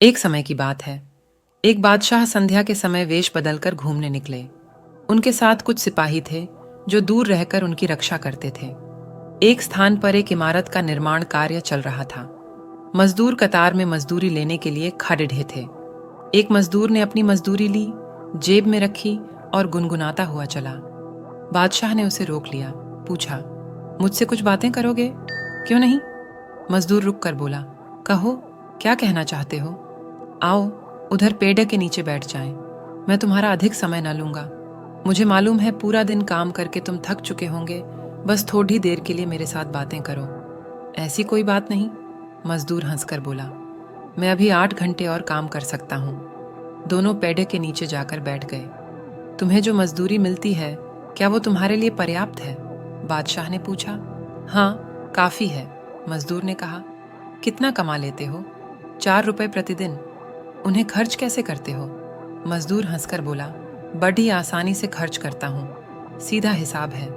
एक समय की बात है। एक बादशाह संध्या के समय वेश बदलकर घूमने निकले। उनके साथ कुछ सिपाही थे जो दूर रहकर उनकी रक्षा करते थे। एक स्थान पर एक इमारत का निर्माण कार्य चल रहा था। मजदूर कतार में मजदूरी लेने के लिए खड़े थे। एक मजदूर ने अपनी मजदूरी ली, जेब में रखी और गुनगुनाता हुआ चला। बादशाह ने उसे रोक लिया, पूछा, मुझसे कुछ बातें करोगे? क्यों नहीं? मजदूर रुक कर बोला, कहो, क्या कहना चाहते हो? आओ, उधर पेड़ के नीचे बैठ जाएं। मैं तुम्हारा अधिक समय न लूंगा। मुझे मालूम है पूरा दिन काम करके तुम थक चुके होंगे। बस थोड़ी देर के लिए मेरे साथ बातें करो। ऐसी कोई बात नहीं, मजदूर हंसकर बोला। मैं अभी 8 घंटे और काम कर सकता हूँ। दोनों पेड़ के नीचे जाकर बैठ गए। तुम्हें जो मजदूरी मिलती है, क्या वो तुम्हारे लिए पर्याप्त है? बादशाह ने पूछा। हाँ, काफी है, मजदूर ने कहा। कितना कमा लेते हो? 4 रुपए प्रतिदिन। उन्हें खर्च कैसे करते हो? मजदूर हंसकर बोला, बड़ी आसानी से खर्च करता हूँ। सीधा हिसाब है।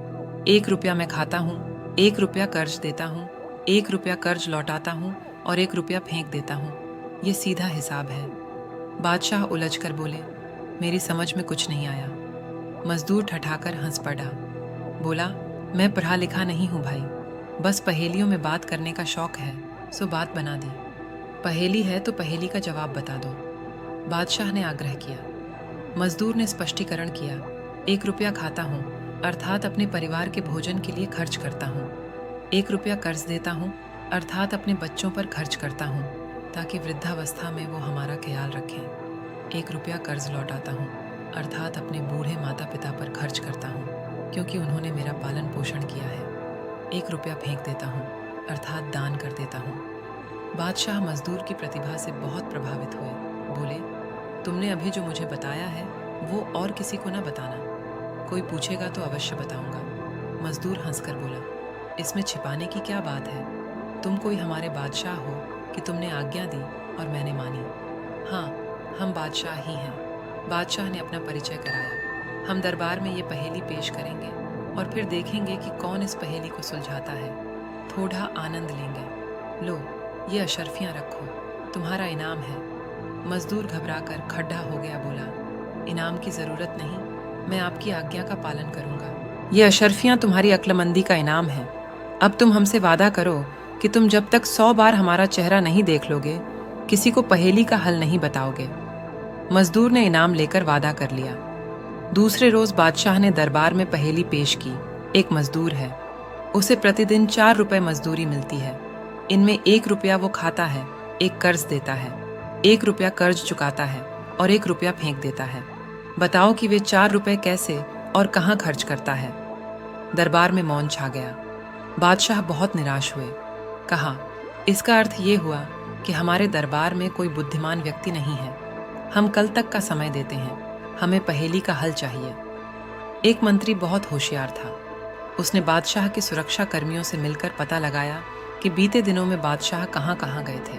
1 रुपया मैं खाता हूँ, 1 रुपया कर्ज देता हूँ, 1 रुपया कर्ज लौटाता हूँ और 1 रुपया फेंक देता हूँ। ये सीधा हिसाब है। बादशाह उलझ कर बोले, मेरी समझ में कुछ नहीं आया। मजदूर ठठाकर हंस पड़ा। बोला, मैं पढ़ा लिखा नहीं हूँ भाई, बस पहेलियों में बात करने का शौक है, सो बात बना दी। पहेली है तो पहेली का जवाब बता दो, बादशाह ने आग्रह किया। मजदूर ने स्पष्टीकरण किया, 1 रुपया खाता हूँ, अर्थात अपने परिवार के भोजन के लिए खर्च करता हूँ। 1 रुपया कर्ज देता हूँ, अर्थात अपने बच्चों पर खर्च करता हूँ, ताकि वृद्धावस्था में वो हमारा ख्याल रखें। 1 रुपया कर्ज लौटाता हूँ, अर्थात अपने बूढ़े माता पिता पर खर्च करता हूँ, क्योंकि उन्होंने मेरा पालन पोषण किया है। 1 रुपया फेंक देता हूँ, अर्थात दान कर देता हूँ। बादशाह मजदूर की प्रतिभा से बहुत प्रभावित हुए। बोले, तुमने अभी जो मुझे बताया है वो और किसी को न बताना। कोई पूछेगा तो अवश्य बताऊंगा। मजदूर हंसकर बोला, इसमें छिपाने की क्या बात है? तुम कोई हमारे बादशाह हो कि तुमने आज्ञा दी और मैंने मानी। हाँ, हम बादशाह ही हैं। बादशाह ने अपना परिचय कराया। हम दरबार में ये पहेली पेश करेंगे और फिर देखेंगे कि कौन इस पहेली को सुलझाता है। थोड़ा आनंद लेंगे। लो, ये अशर्फियाँ रखो, तुम्हारा इनाम है। मजदूर घबराकर खड्डा हो गया, बोला, इनाम की जरूरत नहीं, मैं आपकी आज्ञा का पालन करूंगा। ये अशर्फियाँ तुम्हारी अक्लमंदी का इनाम है। अब तुम हमसे वादा करो कि तुम जब तक 100 बार हमारा चेहरा नहीं देख लोगे, किसी को पहेली का हल नहीं बताओगे। मजदूर ने इनाम लेकर वादा कर लिया। दूसरे रोज बादशाह ने दरबार में पहेली पेश की। एक मजदूर है, उसे प्रतिदिन 4 रुपए मजदूरी मिलती है। इनमें 1 रुपया वो खाता है, 1 कर्ज देता है, 1 रुपया कर्ज चुकाता है और 1 रुपया फेंक देता है। बताओ कि वे 4 रुपए कैसे और कहाँ खर्च करता है। दरबार में मौन छा गया। बादशाह बहुत निराश हुए। कहा, इसका अर्थ ये हुआ कि हमारे दरबार में कोई बुद्धिमान व्यक्ति नहीं है। हम कल तक का समय देते हैं, हमें पहेली का हल चाहिए। एक मंत्री बहुत होशियार था। उसने बादशाह के सुरक्षा कर्मियों से मिलकर पता लगाया कि बीते दिनों में बादशाह कहाँ कहाँ गए थे।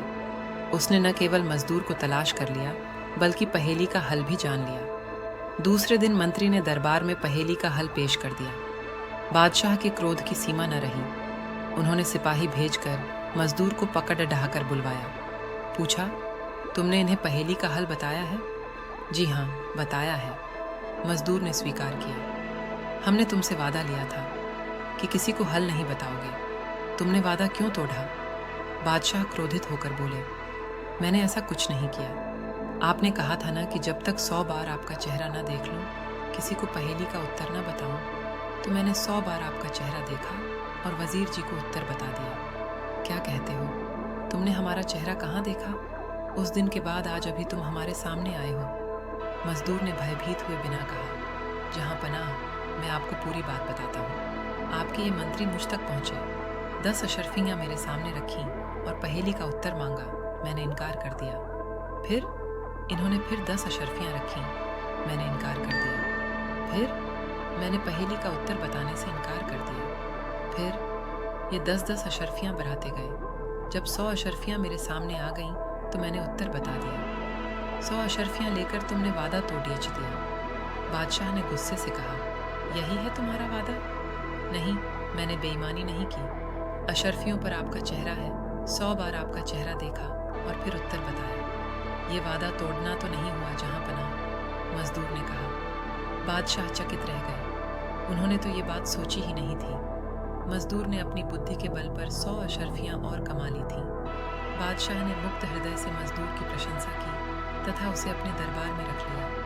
उसने न केवल मजदूर को तलाश कर लिया, बल्कि पहेली का हल भी जान लिया। दूसरे दिन मंत्री ने दरबार में पहेली का हल पेश कर दिया। बादशाह के क्रोध की सीमा न रही। उन्होंने सिपाही भेजकर मजदूर को पकड़ ढहाकर बुलवाया। पूछा, तुमने इन्हें पहेली का हल बताया है? जी हाँ, बताया है, मजदूर ने स्वीकार किया। हमने तुमसे वादा लिया था कि किसी को हल नहीं बताओगे। तुमने वादा क्यों तोड़ा? बादशाह क्रोधित होकर बोले, मैंने ऐसा कुछ नहीं किया। आपने कहा था ना कि जब तक 100 बार आपका चेहरा ना देख लूं, किसी को पहेली का उत्तर ना बताऊं। तो मैंने 100 बार आपका चेहरा देखा और वजीर जी को उत्तर बता दिया। क्या कहते हो, तुमने हमारा चेहरा कहाँ देखा? उस दिन के बाद आज अभी तुम हमारे सामने आए हो। मजदूर ने भयभीत हुए बिना कहा, जहाँ पनाह, मैं आपको पूरी बात बताता हूँ। आपके ये मंत्री मुझ तक पहुँचे, 10 अशर्फियाँ मेरे सामने रखीं और पहेली का उत्तर मांगा। मैंने इनकार कर दिया। फिर इन्होंने फिर 10 अशर्फियाँ रखीं, मैंने इनकार कर दिया। फिर मैंने पहेली का उत्तर बताने से इनकार कर दिया। फिर ये 10-10 अशर्फियाँ बढ़ाते गए। जब 100 अशर्फियाँ मेरे सामने आ गईं तो मैंने उत्तर बता दिया। 100 अशर्फियाँ लेकर तुमने वादा तोड़ दिया। बादशाह ने गुस्से से कहा, यही है तुम्हारा वादा? नहीं, मैंने बेईमानी नहीं की। अशर्फियों पर आपका चेहरा है, 100 बार आपका चेहरा देखा और फिर उत्तर बताया। ये वादा तोड़ना तो नहीं हुआ जहां पना, मजदूर ने कहा। बादशाह चकित रह गए। उन्होंने तो ये बात सोची ही नहीं थी। मजदूर ने अपनी बुद्धि के बल पर 100 अशर्फियां और कमा ली थीं। बादशाह ने मुक्त हृदय से मजदूर की प्रशंसा की तथा उसे अपने दरबार में रख लिया।